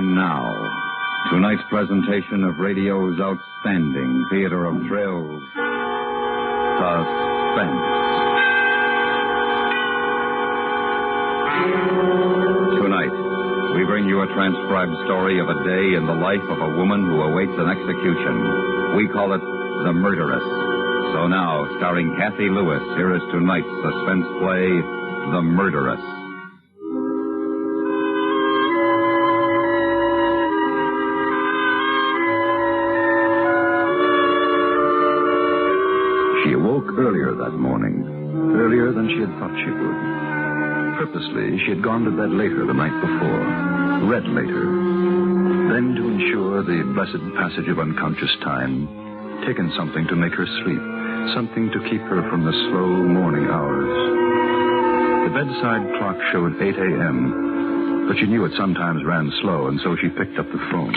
And now, tonight's presentation of radio's outstanding theater of thrills, Suspense. Tonight, we bring you a transcribed story of a day in the life of a woman who awaits an execution. We call it The Murderess. So now, starring Cathy Lewis, here is tonight's suspense play, The Murderess. She awoke earlier that morning, earlier than she had thought she would. Purposely, she had gone to bed later the night before, read later. Then, to ensure the blessed passage of unconscious time, taken something to make her sleep, something to keep her from the slow morning hours. The bedside clock showed 8 a.m., but she knew it sometimes ran slow, and so she picked up the phone.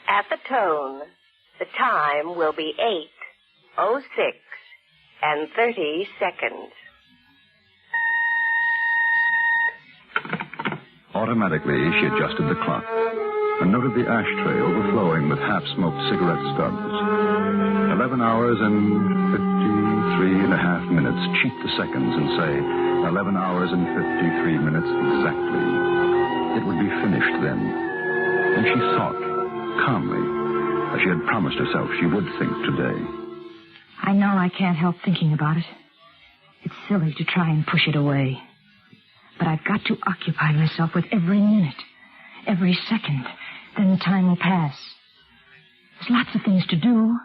At the tone, the time will be 8:06 and 30 seconds. Automatically, she adjusted the clock and noted the ashtray overflowing with half-smoked cigarette stubs. 11 hours and 53 and a half minutes. Cheat the seconds and say 11 hours and 53 minutes exactly. It would be finished then. And she thought, calmly, as she had promised herself she would think today. I know I can't help thinking about it. It's silly to try and push it away. But I've got to occupy myself with every minute, every second. Then the time will pass. There's lots of things to do.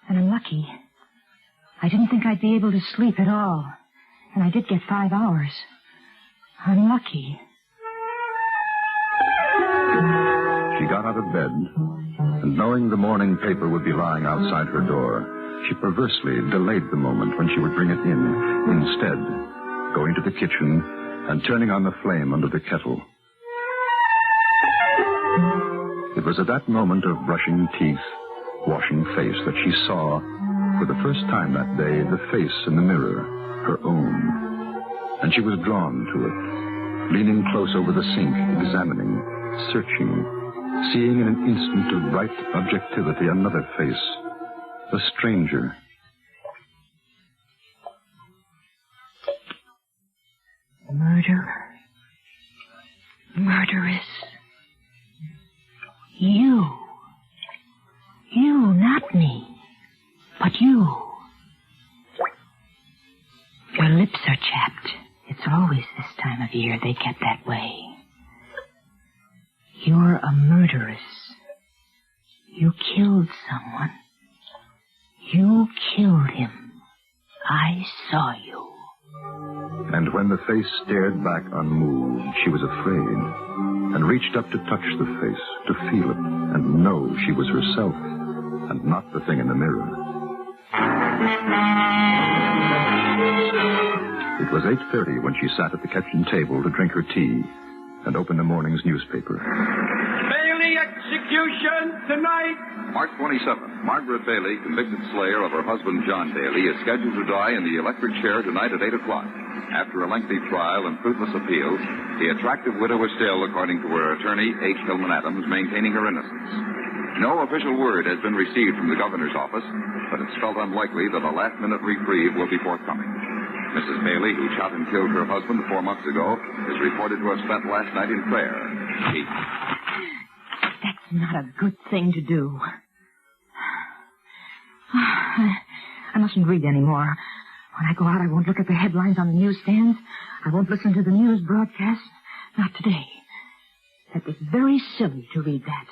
And I'm lucky. I didn't think I'd be able to sleep at all. And I did get 5 hours. I'm lucky. She got out of bed, and knowing the morning paper would be lying outside her door, she perversely delayed the moment when she would bring it in, instead going to the kitchen and turning on the flame under the kettle. It was at that moment of brushing teeth, washing face, that she saw, for the first time that day, the face in the mirror, her own. And she was drawn to it, leaning close over the sink, examining, searching, seeing in an instant of bright objectivity another face, a stranger. Murderess. You, not me, but you. Your lips are chapped. It's always this time of year they get that way. You're a murderess. You killed someone. You killed him. I saw you. And when the face stared back unmoved, she was afraid, and reached up to touch the face, to feel it, and know she was herself, and not the thing in the mirror. It was 8:30 when she sat at the kitchen table to drink her tea and open the morning's newspaper. Bailey execution tonight. March 27th, Margaret Bailey, convicted slayer of her husband John Bailey, is scheduled to die in the electric chair tonight at 8 o'clock. After a lengthy trial and fruitless appeals, the attractive widow is still, according to her attorney, H. Hillman Adams, maintaining her innocence. No official word has been received from the governor's office, but it's felt unlikely that a last-minute reprieve will be forthcoming. Mrs. Bailey, who shot and killed her husband 4 months ago, is reported to have spent last night in prayer. That's not a good thing to do. I mustn't read anymore. When I go out, I won't look at the headlines on the newsstands. I won't listen to the news broadcast. Not today. That was very silly to read that.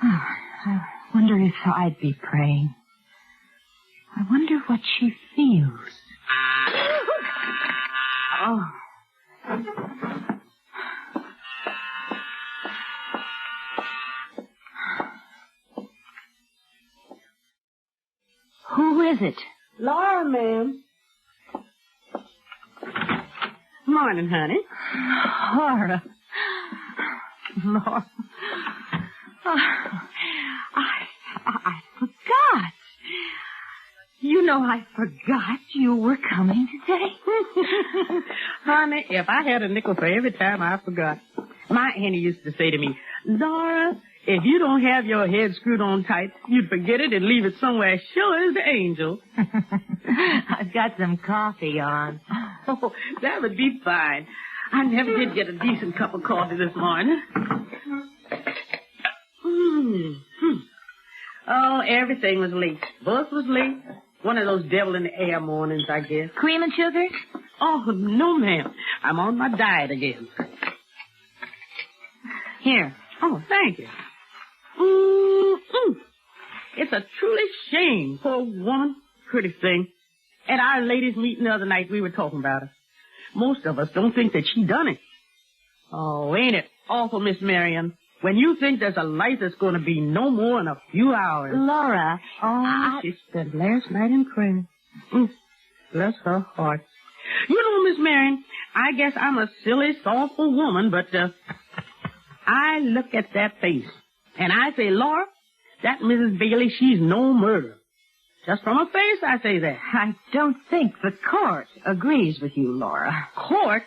Oh, I wonder if I'd be praying. I wonder what she feels. Oh. Who is it? Laura, ma'am. Morning, honey. Laura. Laura. Oh, I forgot. You know I forgot you were coming today. Honey, if I had a nickel for every time I forgot. My auntie used to say to me, Laura, if you don't have your head screwed on tight, you'd forget it and leave it somewhere sure as the angel. I've got some coffee on. Oh, that would be fine. I never did get a decent cup of coffee this morning. Oh, everything was late. Bus was late. One of those devil-in-the-air mornings, I guess. Cream and sugar? Oh, no, ma'am. I'm on my diet again. Here. Oh, thank you. It's a truly shame, poor woman. Pretty thing. At our ladies' meeting the other night, we were talking about her. Most of us don't think that she done it. Oh, ain't it awful, Miss Marion? When you think there's a life that's going to be no more in a few hours. Laura. Oh, she spent last night in prayer. Bless her heart. You know, Miss Marion, I guess I'm a silly, softful woman, but I look at that face, and I say, Laura, that Mrs. Bailey, she's no murderer. Just from her face, I say that. I don't think the court agrees with you, Laura. Court?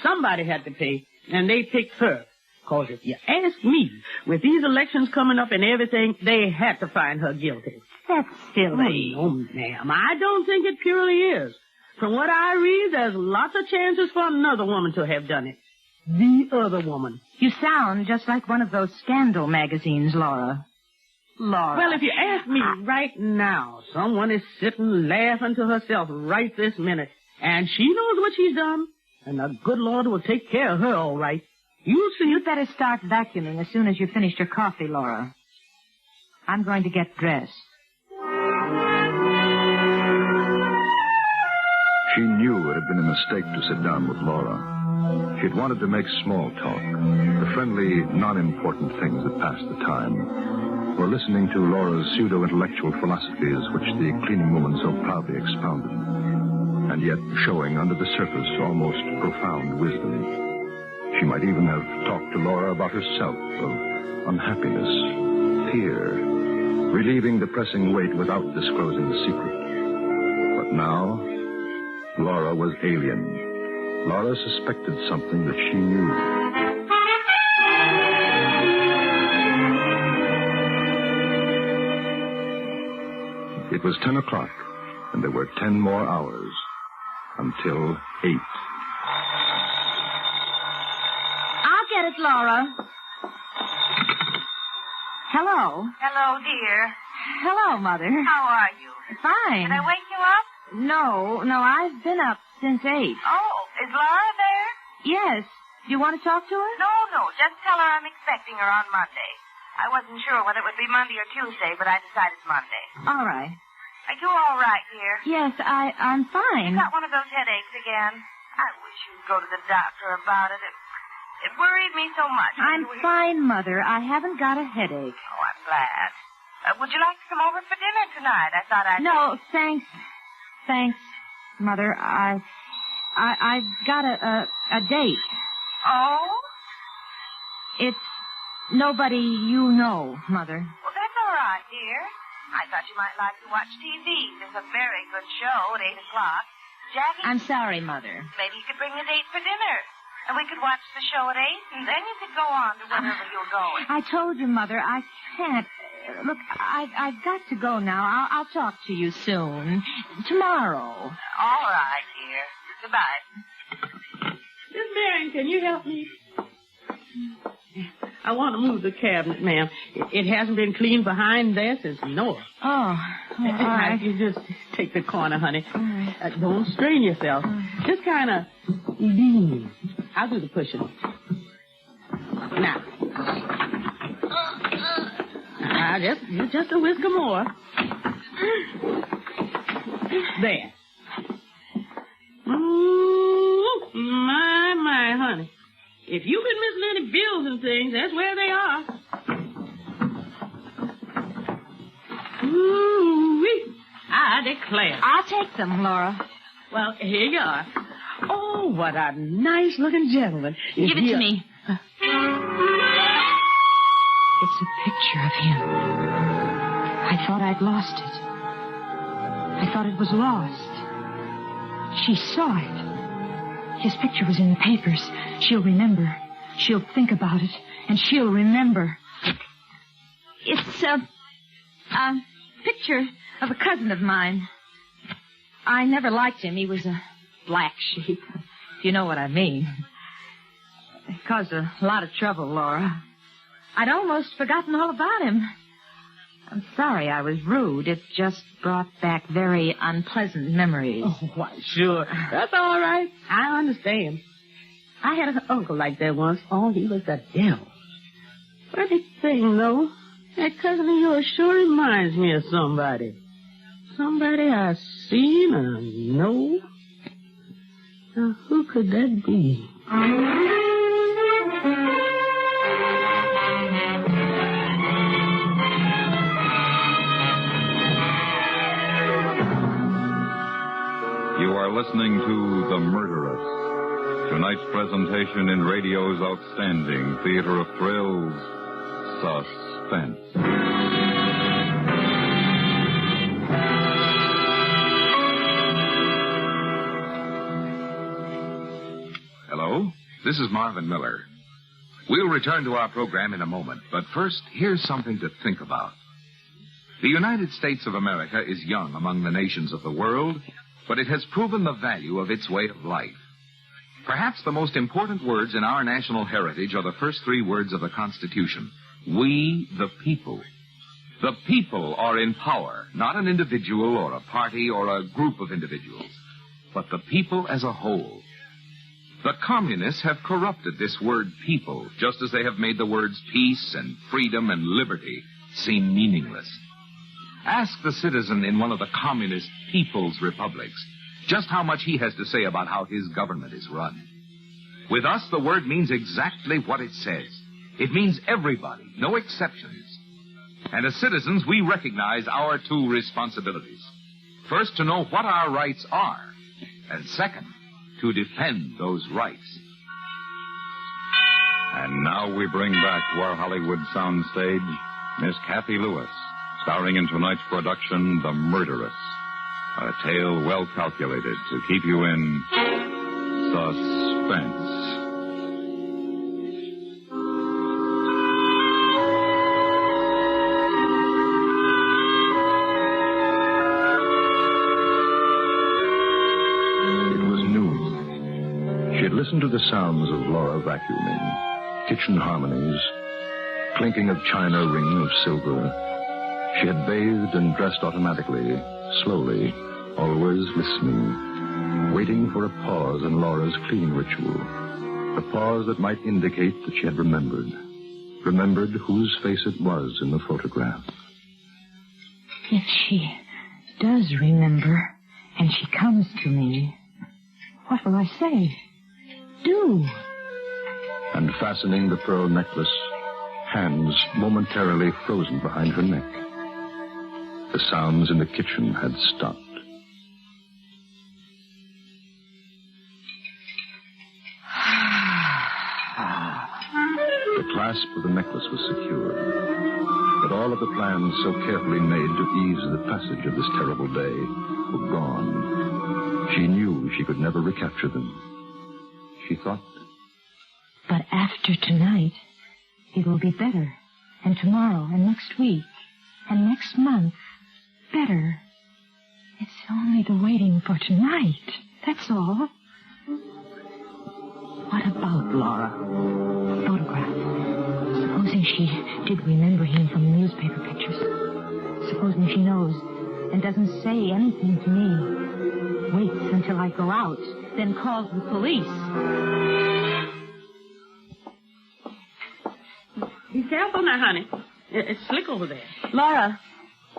Somebody had to pay, and they picked her. Because if you ask me, with these elections coming up and everything, they had to find her guilty. That's silly. Oh, no, ma'am. I don't think it purely is. From what I read, there's lots of chances for another woman to have done it. The other woman. You sound just like one of those scandal magazines, Laura. Laura. Well, if you ask me right now, someone is sitting laughing to herself right this minute. And she knows what she's done. And the good Lord will take care of her all right. You'll see. You'd better start vacuuming as soon as you've finished your coffee, Laura. I'm going to get dressed. She knew it had been a mistake to sit down with Laura. She had wanted to make small talk, the friendly, non-important things that passed the time, or listening to Laura's pseudo-intellectual philosophies which the cleaning woman so proudly expounded, and yet showing under the surface almost profound wisdom. She might even have talked to Laura about herself, of unhappiness, fear, relieving the pressing weight without disclosing the secret. But now, Laura was alien. Laura suspected something that she knew. It was 10 o'clock, and there were 10 more hours until 8. Get it, Laura. Hello. Hello, dear. Hello, Mother. How are you? Fine. Did I wake you up? No, I've been up since 8. Oh, is Laura there? Yes. Do you want to talk to her? No. Just tell her I'm expecting her on Monday. I wasn't sure whether it would be Monday or Tuesday, but I decided Monday. All right. Are you all right, dear? Yes, I'm fine. You got one of those headaches again? I wish you'd go to the doctor about it. It worried me so much. I'm fine, Mother. I haven't got a headache. Oh, I'm glad. Would you like to come over for dinner tonight? I thought I'd... No, thanks. Thanks, Mother. I've got a date. Oh? It's nobody you know, Mother. Well, that's all right, dear. I thought you might like to watch TV. There's a very good show at 8 o'clock. Jackie... I'm sorry, Mother. Maybe you could bring a date for dinner. And we could watch the show at 8, and then you could go on to wherever you're going. I told you, Mother, I can't. Look, I've got to go now. I'll talk to you soon. Tomorrow. All right, dear. Goodbye. Miss Marion, can you help me? I want to move the cabinet, ma'am. It hasn't been cleaned behind there since Noah. Oh, all right. You just take the corner, honey. Don't strain yourself. Just kind of lean. I'll do the pushing. Now. Just a whisker more. There. My, honey. If you've been missing any bills and things, that's where they are. Ooh-wee. I declare. I'll take them, Laura. Well, here you are. Oh, what a nice-looking gentleman. Give it to me. It's a picture of him. I thought I'd lost it. I thought it was lost. She saw it. His picture was in the papers. She'll remember. She'll think about it, and she'll remember. It's a picture of a cousin of mine. I never liked him. He was a black sheep, if you know what I mean. It caused a lot of trouble, Laura. I'd almost forgotten all about him. I'm sorry I was rude. It just brought back very unpleasant memories. Oh, why, sure. That's all right. I understand. I had an uncle like that once. Oh, he was the devil. Funny thing, though, that cousin of yours sure reminds me of somebody. Somebody I've seen or know. Now, who could that be? You are listening to The Murderess, tonight's presentation in radio's outstanding theater of thrills, Suspense. Hello, this is Marvin Miller. We'll return to our program in a moment, but first, here's something to think about. The United States of America is young among the nations of the world, but it has proven the value of its way of life. Perhaps the most important words in our national heritage are the first three words of the Constitution. We, the people. The people are in power, not an individual or a party or a group of individuals, but the people as a whole. The communists have corrupted this word people, just as they have made the words peace and freedom and liberty seem meaningless. Ask the citizen in one of the communist people's republics just how much he has to say about how his government is run. With us, the word means exactly what it says. It means everybody, no exceptions. And as citizens, we recognize our two responsibilities. First, to know what our rights are. And second, to defend those rights. And now we bring back to our Hollywood soundstage Miss Cathy Lewis, starring in tonight's production, The Murderess, a tale well calculated to keep you in suspense. It was noon. She had listened to the sounds of Laura vacuuming, kitchen harmonies, clinking of china, ring of silver. She had bathed and dressed automatically, slowly, always listening, waiting for a pause in Laura's cleaning ritual, a pause that might indicate that she had remembered whose face it was in the photograph. If she does remember, and she comes to me, what will I say? Do. And fastening the pearl necklace, hands momentarily frozen behind her neck. The sounds in the kitchen had stopped. The clasp of the necklace was secured, but all of the plans so carefully made to ease the passage of this terrible day were gone. She knew she could never recapture them. She thought, but after tonight, it will be better. And tomorrow, and next week, and next month. Better. It's only the waiting for tonight. That's all. What about Laura? Photograph. Supposing she did remember him from the newspaper pictures. Supposing she knows and doesn't say anything to me. Waits until I go out, then calls the police. Be careful now, honey. It's slick over there. Laura,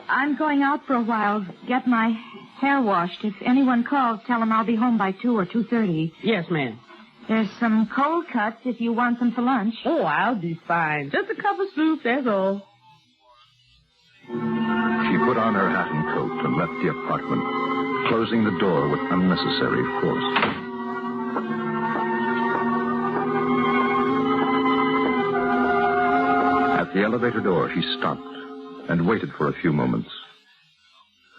I'm going out for a while, get my hair washed. If anyone calls, tell them I'll be home by 2 or 2:30. Yes, ma'am. There's some cold cuts if you want them for lunch. Oh, I'll be fine. Just a cup of soup, that's all. she put on her hat and coat and left the apartment, closing the door with unnecessary force. the elevator door, she stopped and waited for a few moments.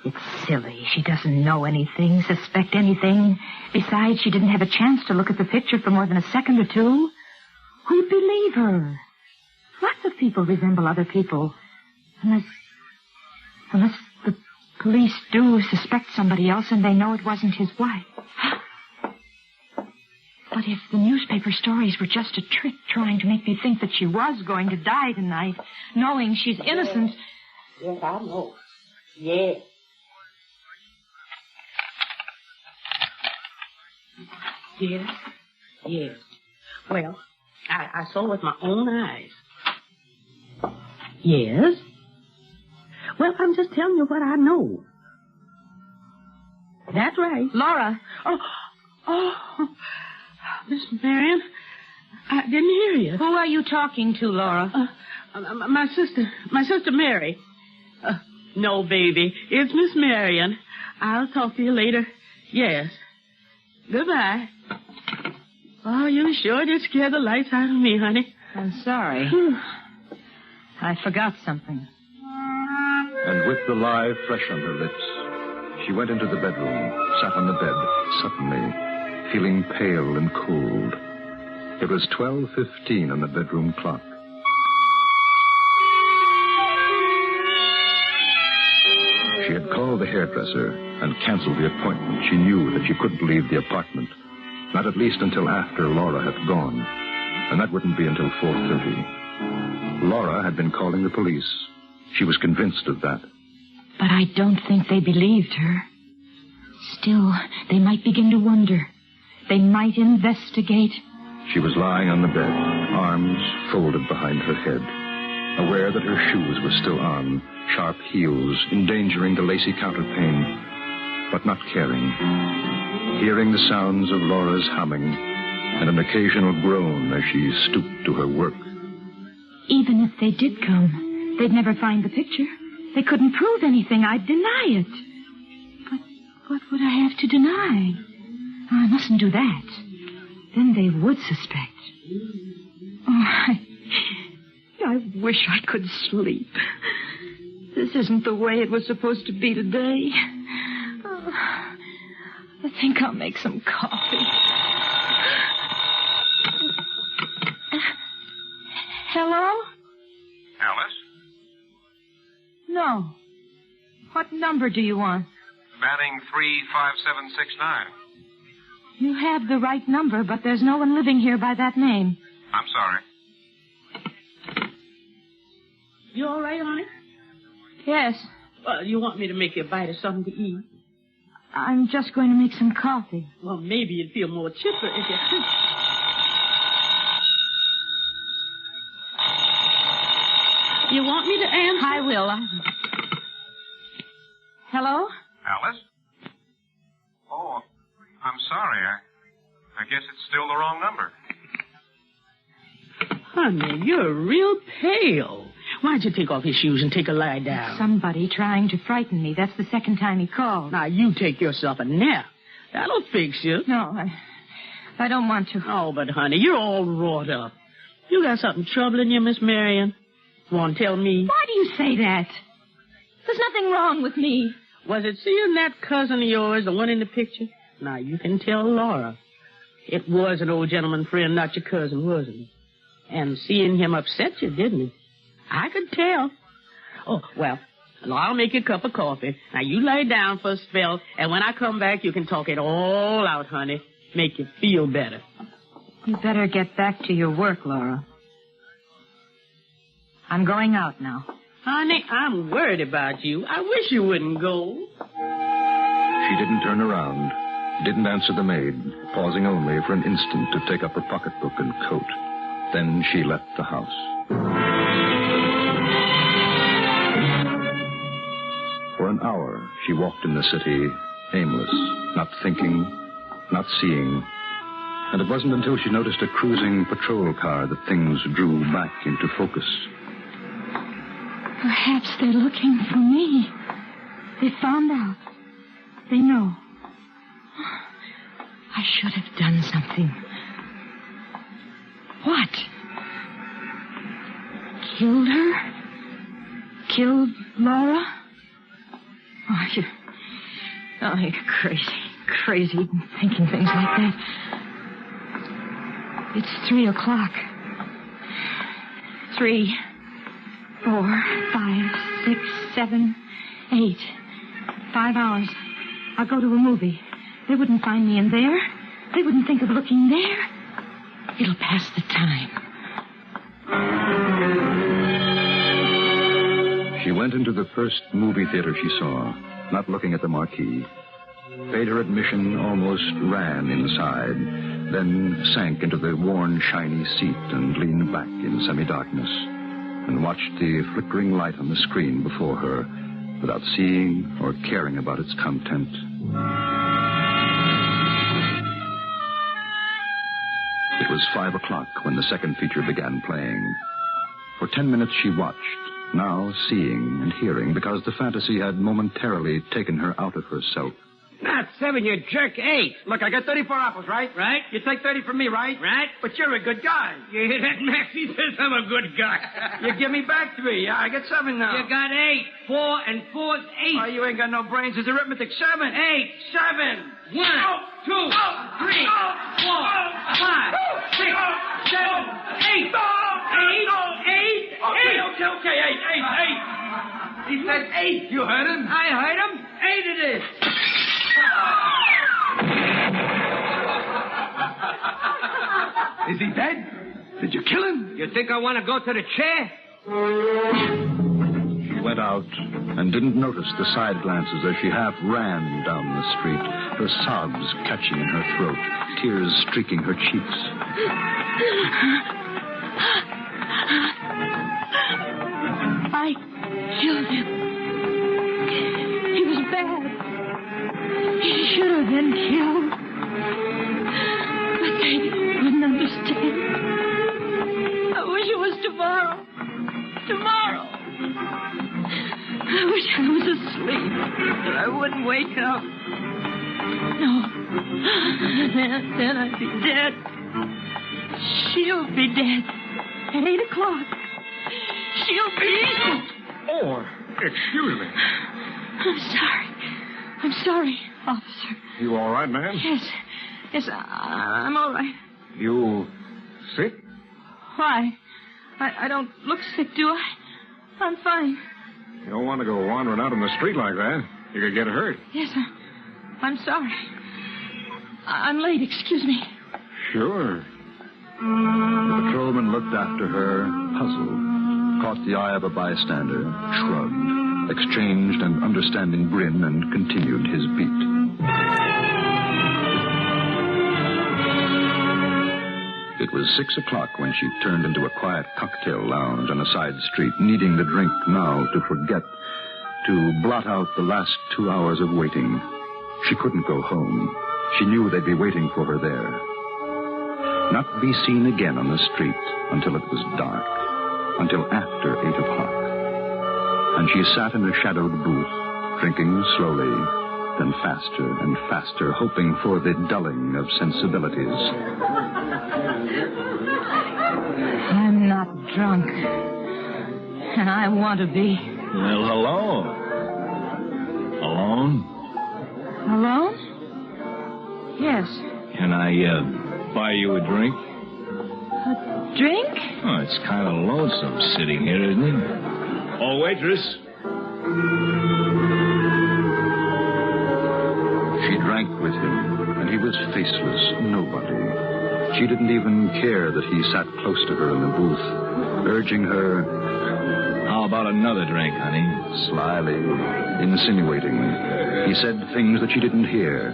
It's silly. She doesn't know anything, suspect anything. Besides, she didn't have a chance to look at the picture for more than a second or two. Who'd believe her? Lots of people resemble other people. Unless the police do suspect somebody else and they know it wasn't his wife. But if the newspaper stories were just a trick trying to make me think that she was going to die tonight, knowing she's innocent... Yes, I know. Yes. Yes. Yes. Well, I saw with my own eyes. Yes. Well, I'm just telling you what I know. That's right. Laura. Oh, Miss Marion, I didn't hear you. Who are you talking to, Laura? My sister Mary. No, baby, it's Miss Marion. I'll talk to you later. Yes. Goodbye. Oh, you sure did scare the lights out of me, honey. I'm sorry. I forgot something. And with the lie fresh on her lips, she went into the bedroom, sat on the bed, suddenly, feeling pale and cold. It was 12:15 on the bedroom clock. She had called the hairdresser and canceled the appointment. She knew that she couldn't leave the apartment, not at least until after Laura had gone, and that wouldn't be until 4:30. Laura had been calling the police. She was convinced of that. But I don't think they believed her. Still, they might begin to wonder. They might investigate. She was lying on the bed, arms folded behind her head, aware that her shoes were still on, sharp heels endangering the lacy counterpane, but not caring. Hearing the sounds of Laura's humming and an occasional groan as she stooped to her work. Even if they did come, they'd never find the picture. They couldn't prove anything. I'd deny it. But what would I have to deny? I mustn't do that. Then they would suspect. Oh, I wish I could sleep. This isn't the way it was supposed to be today. Oh, I think I'll make some coffee. Hello? Alice? No. What number do you want? Batting 35769. You have the right number, but there's no one living here by that name. I'm sorry. You all right, honey? Yes. Well, you want me to make you a bite of something to eat? I'm just going to make some coffee. Well, maybe you'd feel more chipper if you... You want me to answer? I will. Hello? Alice? Oh, I'm sorry. I guess it's still the wrong number. Honey, you're real pale. Why'd you take off your shoes and take a lie down? Somebody trying to frighten me. That's the second time he called. Now, you take yourself a nap. That'll fix you. No, I don't want to. Oh, but, honey, you're all wrought up. You got something troubling you, Miss Marion? Want to tell me? Why do you say that? There's nothing wrong with me. Was it seeing that cousin of yours, the one in the picture? Now, you can tell Laura. It was an old gentleman friend, not your cousin, wasn't it? And seeing him upset you, didn't it? I could tell. Oh, well, I'll make you a cup of coffee. Now, you lie down for a spell, and when I come back, you can talk it all out, honey. Make you feel better. You better get back to your work, Laura. I'm going out now. Honey, I'm worried about you. I wish you wouldn't go. She didn't turn around, didn't answer the maid, pausing only for an instant to take up her pocketbook and coat. Then she left the house. For an hour, she walked in the city, aimless, not thinking, not seeing. And it wasn't until she noticed a cruising patrol car that things drew back into focus. Perhaps they're looking for me. They found out. They know. I should have done something. What? Killed her? Killed Laura? Oh, you're crazy thinking things like that. It's 3 o'clock. 3, 4, 5, 6, 7, 8. 5 hours. I'll go to a movie. They wouldn't find me in there. They wouldn't think of looking there. It'll pass the time. She went into the first movie theater she saw, not looking at the marquee. Paid her admission, almost ran inside, then sank into the worn, shiny seat and leaned back in semi-darkness and watched the flickering light on the screen before her without seeing or caring about its content. It was 5 o'clock when the second feature began playing. For 10 minutes she watched, now seeing and hearing because the fantasy had momentarily taken her out of herself. Not 7, you jerk. 8. Look, I got 34 apples, right? Right. You take 30 from me, right? Right. But you're a good guy. You hear that, Max? He says I'm a good guy. You give me back 3. Yeah, I get 7 now. You got 8. 4 and 4 is 8. Oh, you ain't got no brains. It's arithmetic. 7. 8. 7. 1, 2, 3, 4, 5, 6, 7, 8. 8. Okay. 8. He said 8. You heard him? I heard him. 8 it is. Is he dead? Did you kill him? You think I want to go to the chair? She went out and didn't notice the side glances as she half ran down the street, her sobs catching in her throat, tears streaking her cheeks. I killed him. He was bad. He should have been killed. But they wouldn't understand. I wish it was tomorrow. Tomorrow. I wish I was asleep, that I wouldn't wake up. No. Then I'd be dead. She'll be dead at 8 o'clock. She'll be... Oh, excuse me. I'm sorry, officer. You all right, ma'am? Yes, I'm all right. You sick? Why? I don't look sick, do I? I'm fine. You don't want to go wandering out in the street like that. You could get hurt. Yes, I'm sorry. I'm late, excuse me. Sure. The patrolman looked after her, puzzled, caught the eye of a bystander, shrugged, exchanged an understanding grin, and continued his beat. It was 6 o'clock when she turned into a quiet cocktail lounge on a side street, needing the drink now to forget, to blot out the last 2 hours of waiting. She couldn't go home. She knew they'd be waiting for her there. Not be seen again on the street until it was dark, until after 8 o'clock. And she sat in a shadowed booth, drinking slowly, then faster and faster, hoping for the dulling of sensibilities. I'm not drunk. And I want to be. Well, hello. Alone? Alone? Yes. Can I, buy you a drink? A drink? Oh, it's kind of lonesome sitting here, isn't it? Oh, waitress. She drank with him, and he was faceless, nobody. She didn't even care that he sat close to her in the booth, urging her... How about another drink, honey? Slyly, insinuating. He said things that she didn't hear.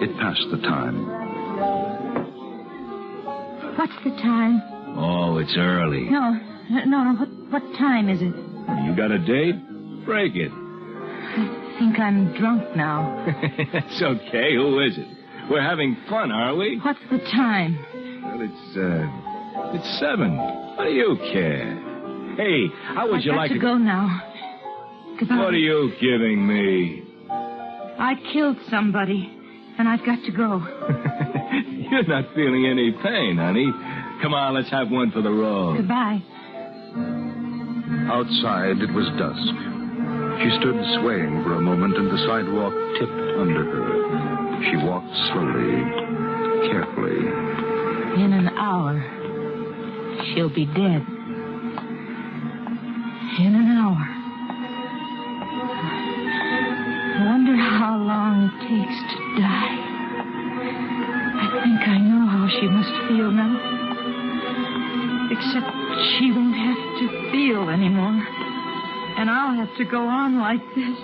It passed the time. What's the time? Oh, it's early. No. What time is it? You got a date? Break it. I think I'm drunk now. It's okay. Who is it? We're having fun, are we? What's the time? Well, it's 7. What do you care? Hey, how would you like to go now? Goodbye. What are you giving me? I killed somebody, and I've got to go. You're not feeling any pain, honey. Come on, let's have one for the road. Goodbye. Outside, it was dusk. She stood swaying for a moment, and the sidewalk tipped under her. She walked slowly, carefully. In an hour, she'll be dead. In an hour. I wonder how long it takes to die. I think I know how she must feel now. Except she won't have to feel anymore. And I'll have to go on like this.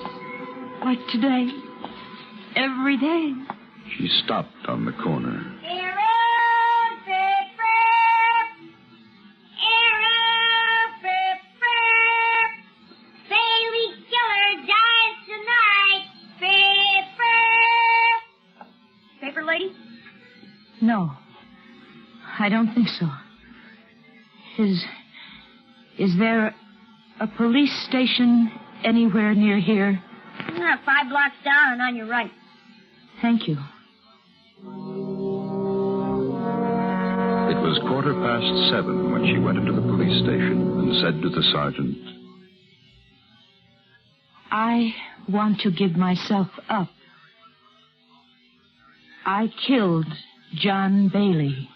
Like today. Every day. She stopped on the corner. No, I don't think so. Is there a police station anywhere near here? 5 blocks down and on your right. Thank you. It was 7:15 when she went into the police station and said to the sergeant, I want to give myself up. I killed John Bailey.